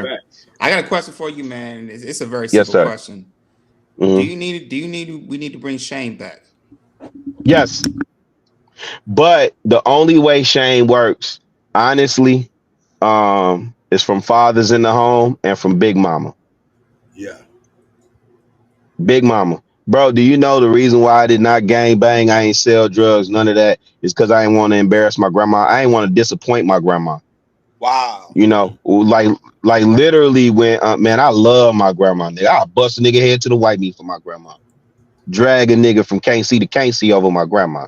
Facts. I got a question for you, man. It's a very Yes, simple sir. question. Hmm. We need to bring Shane back? Yes, but the only way Shane works, honestly, is from fathers in the home and from Big Mama. Yeah. Big Mama. Bro, do you know the reason why I did not gang bang? I ain't sell drugs, none of that. Is because I ain't want to embarrass my grandma. I ain't want to disappoint my grandma. Wow. You know, like literally when man, I love my grandma. Nigga, I'll bust a nigga head to the white meat for my grandma. Drag a nigga from can't see to can't see over my grandma.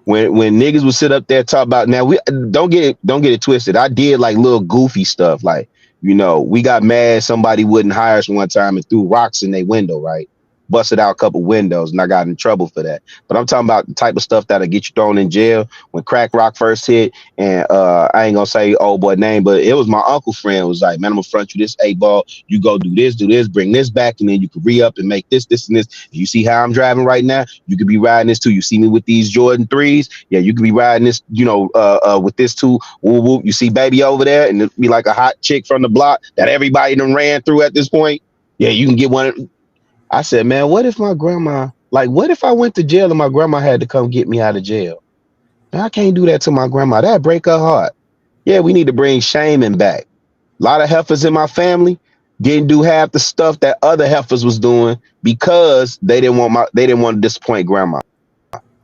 When niggas would sit up there talk about, now we don't get it twisted. I did like little goofy stuff, like, you know, we got mad somebody wouldn't hire us one time and threw rocks in their window, right? Busted out a couple windows and I got in trouble for that. But I'm talking about the type of stuff that'll get you thrown in jail. When crack rock first hit, and I ain't gonna say old boy name, but it was my uncle friend was like, man, I'm gonna front you this 8 ball. You go do this, bring this back, and then you can re-up and make this, and this. You see how I'm driving right now? You could be riding this too. You see me with these Jordan 3s? Yeah, you could be riding this, you know, with this too. Woo woo. You see baby over there, and it'd be like a hot chick from the block that everybody done ran through at this point. Yeah, you can get one. I said, man, what if my grandma, like, what if I went to jail and my grandma had to come get me out of jail? Man, I can't do that to my grandma. That'd break her heart. Yeah, we need to bring shaming back. A lot of heifers in my family didn't do half the stuff that other heifers was doing because they didn't want to disappoint grandma.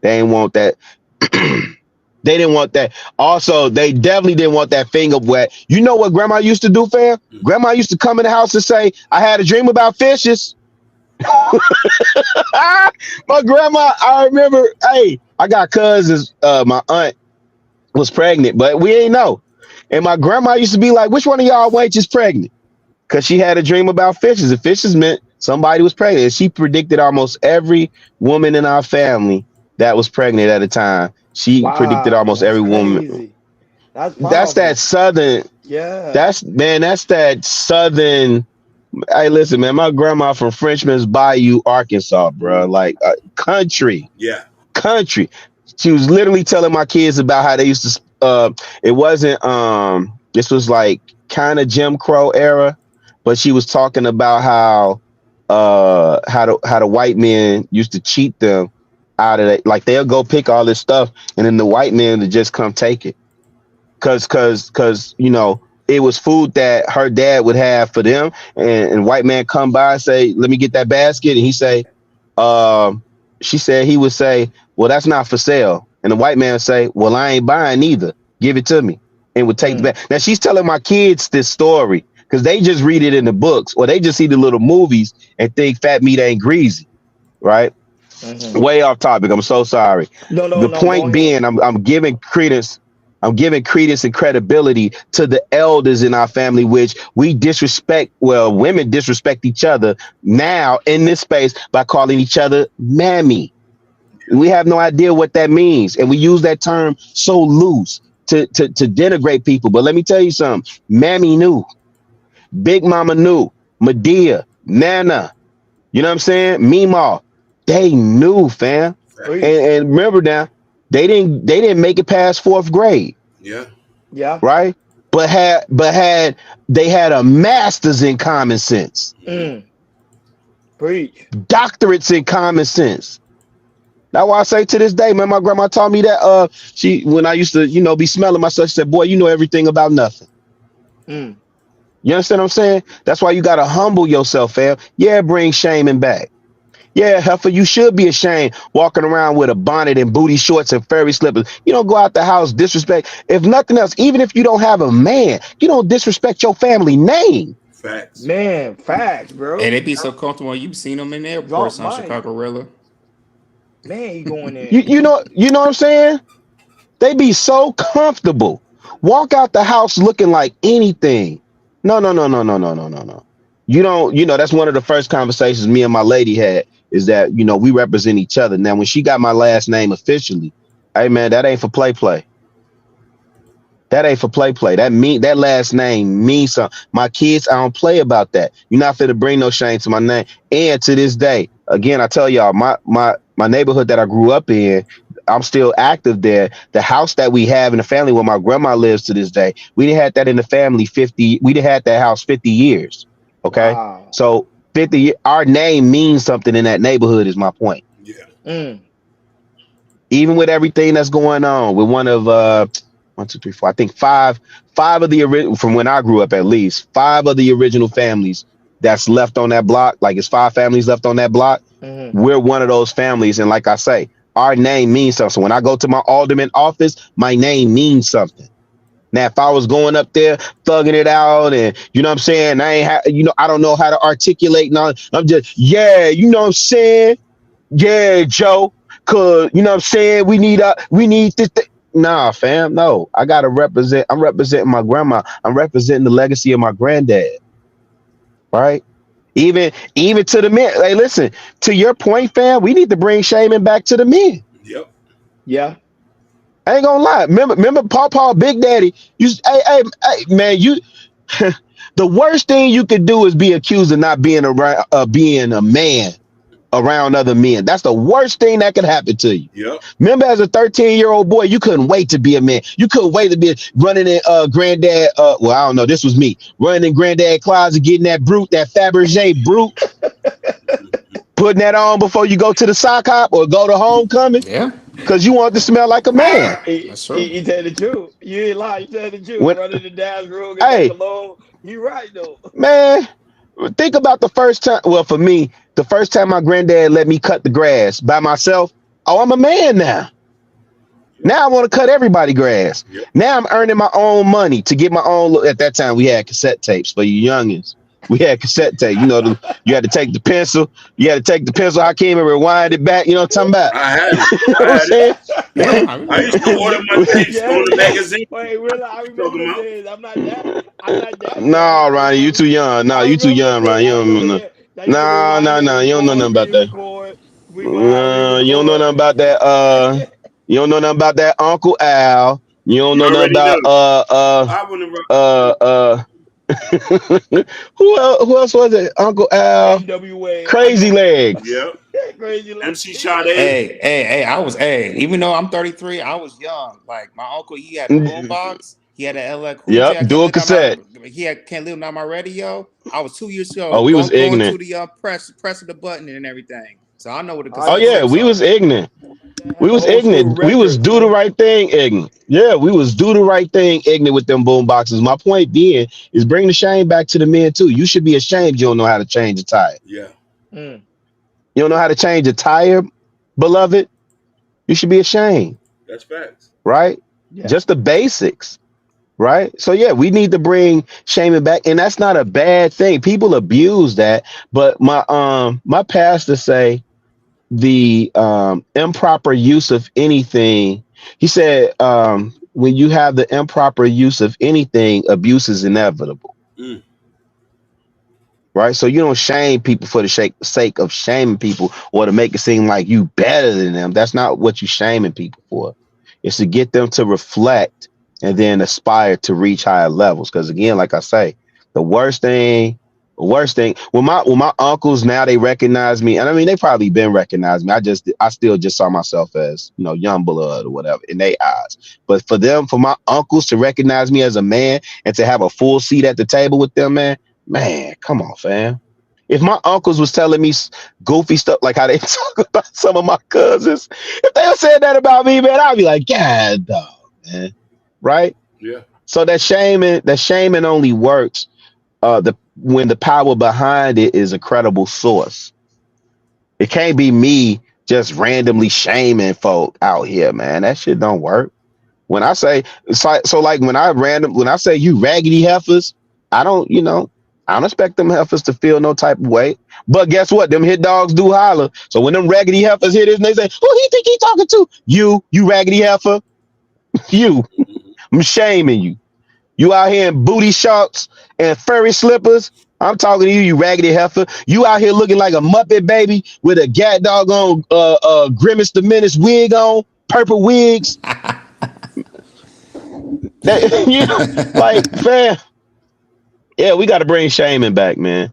They didn't want that. They didn't want that. Also, they definitely didn't want that finger wet. You know what grandma used to do, fam? Grandma used to come in the house and say, I had a dream about fishes. My grandma, I remember, hey, I got cousins. My aunt was pregnant, but we ain't know. And my grandma used to be like, which one of y'all wench is pregnant? Because she had a dream about fishes. And fishes meant somebody was pregnant. And she predicted almost every woman in our family that was pregnant at a time. She predicted Wow, almost that's every woman. crazy. That's That's that powerful. southern, Yeah. that's that southern. Hey, listen, man, my grandma from Frenchman's Bayou, Arkansas, bro. Like country. Yeah. Country. She was literally telling my kids about how they used to it wasn't this was like kind of Jim Crow era, but she was talking about how the white men used to cheat them out of it. Like they'll go pick all this stuff and then the white men would just come take it. Cause you know, it was food that her dad would have for them, and white man come by and say, let me get that basket, and he say, she said he would say, well, that's not for sale. And the white man would say, well, I ain't buying either. Give it to me. And would take the Mm. bag. Now she's telling my kids this story because they just read it in the books or they just see the little movies and think fat meat ain't greasy. Right? Hmm. Way off topic. I'm so sorry. No, no, The no. Go point ahead. being, I'm giving credence. I'm giving credence and credibility to the elders in our family, which we disrespect. Well, women disrespect each other now in this space by calling each other mammy. We have no idea what that means. And we use that term so loose to denigrate people. But let me tell you something. Mammy knew. Big Mama knew. Medea, Nana, you know what I'm saying? Meemaw. They knew, fam. Facts. Preach. And remember now, they didn't make it past fourth grade, Yeah. Yeah. right? But they had a master's in common sense, Mm. Preach. doctorates in common sense. That's why I say to this day, man, my grandma taught me that she when I used to, you know, be smelling myself, she said, boy, you know everything about nothing. Mm. You understand what I'm saying? That's why you gotta humble yourself, fam. Yeah, bring shaming back. Yeah, heifer, you should be ashamed walking around with a bonnet and booty shorts and furry slippers. You don't go out the house disrespect. If nothing else, even if you don't have a man, you don't disrespect your family name. Facts. Man, facts, And bro. they be so comfortable. You've seen them in the Drop airports on mic. Chicago Rilla. Man, you going in. You know what I'm saying? They be so comfortable. Walk out the house looking like anything. No, no, no, no, no, no, no, no, no. You don't, that's one of the first conversations me and my lady had is that, we represent each other. Now, when she got my last name officially, hey man, that ain't for play. That ain't for play. That last name means something. My kids, I don't play about that. You're not finna bring no shame to my name. And to this day, again, I tell y'all, my neighborhood that I grew up in, I'm still active there. The house that we have in the family where my grandma lives to this day, we didn't have that in the family 50. We didn't have that house 50 years. Okay, Wow. so 50. Our name means something in that neighborhood. Is my point. Yeah. Mm. Even with everything that's going on with one of 1, 2, 3, 4, I think five of the original, from when I grew up, at least 5 of the original families that's left on that block. Like it's 5 families left on that block. Mm-hmm. We're one of those families, and like I say, our name means something. So when I go to my alderman office, my name means something. Now, if I was going up there thugging it out, and you know what I'm saying, I don't know how to articulate. No, I'm just, yeah, you know what I'm saying, yeah, Joe, cause you know what I'm saying, we need this. Nah, fam, no, I gotta represent. I'm representing my grandma. I'm representing the legacy of my granddad, right? Even to the men. Hey, listen, to your point, fam, we need to bring shaming back to the men. Yep. Yeah. I ain't gonna lie. Remember Paw Big Daddy. Hey, man, you. The worst thing you could do is be accused of not being around, being a man around other men. That's the worst thing that could happen to you. Yep. Remember, as a 13-year-old boy, you couldn't wait to be a man. You couldn't wait to be running in granddad. Well, I don't know. This was me running in granddad closet, getting that Fabergé brute, putting that on before you go to the sock hop or go to homecoming. Yeah, Because you want to smell like a man. that's true. He tell the truth. You ain't lie. You tell the truth. Running the dad's room, Hey. get alone. You right though. Man, think about the first time. Well, for me, the first time my granddad let me cut the grass by myself. Oh, I'm a man now. Now I want to cut everybody grass. Yep. Now I'm earning my own money to get my own. At that time, we had cassette tapes for you youngins. We had cassette tape. You know, you had to take the pencil. You had to take the pencil. I came and rewind it back. You know what I'm talking about? I had it. You know what I'm saying? Yeah, I used to order my tapes on the magazine. Wait, really? I remember the days. I'm not that. No, Ronnie, you too young. No, you too young, Ronnie. You don't know. No, you don't know nothing about that. You don't know nothing about that. You don't know nothing about that Uncle Al. You don't know nothing about I wouldn't who else was it? Uncle Al. NWA. Crazy Legs. Yep. Crazy Legs. MC Sade. hey, even though I'm 33, I was young. Like my uncle, he had a boombox. He had an LX. Yep, dual cassette. He had Can't Live Without My Radio. I was 2 years old. Oh, we was going ignorant. to the pressing the button and everything. So I know what the Oh cassette yeah, tapes we are. was ignorant. We was Old school ignorant. We was records, do the man. right thing ignorant. Yeah, we was do the right thing ignorant with them boom boxes. My point being is bring the shame back to the men too. You should be ashamed you don't know how to change a tire. Yeah. Mm. You don't know how to change a tire, beloved? You should be ashamed, That's facts. right? Yeah. Just the basics, right? So yeah, we need to bring shaming back, and that's not a bad thing. People abuse that, but my pastor say the improper use of anything. He said when you have the improper use of anything, abuse is inevitable. Mm. Right, so you don't shame people for the sake of shaming people or to make it seem like you better than them. That's not what you shaming people for. It's to get them to reflect and then aspire to reach higher levels. Because again, like I say, the worst thing when my uncles now they recognize me, and I mean they probably been recognized me. I still just saw myself as, you know, young blood or whatever in their eyes. But for my uncles to recognize me as a man and to have a full seat at the table with them, man, come on, fam. If my uncles was telling me goofy stuff like how they talk about some of my cousins, if they said that about me, man, I'd be like, God, dog, man, right? Yeah. So that shaming only works when the power behind it is a credible source. It can't be me just randomly shaming folk out here, man. That shit don't work. When I say when I say you raggedy heifers, I don't expect them heifers to feel no type of way. But guess what? Them hit dogs do holler. So when them raggedy heifers hear this and they say, who he think he talking to? You raggedy heifer. I'm shaming you. You out here in booty shorts and furry slippers. I'm talking to you, you raggedy heifer. You out here looking like a Muppet baby with a gat dog on Grimace the Menace wig on, purple wigs. Man. Yeah, we got to bring shaming back, man.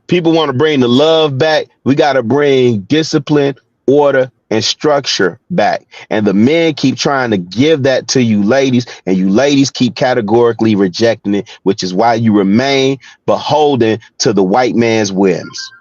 People want to bring the love back. We got to bring discipline, order, and structure back. And the men keep trying to give that to you ladies, and you ladies keep categorically rejecting it, which is why you remain beholden to the white man's whims.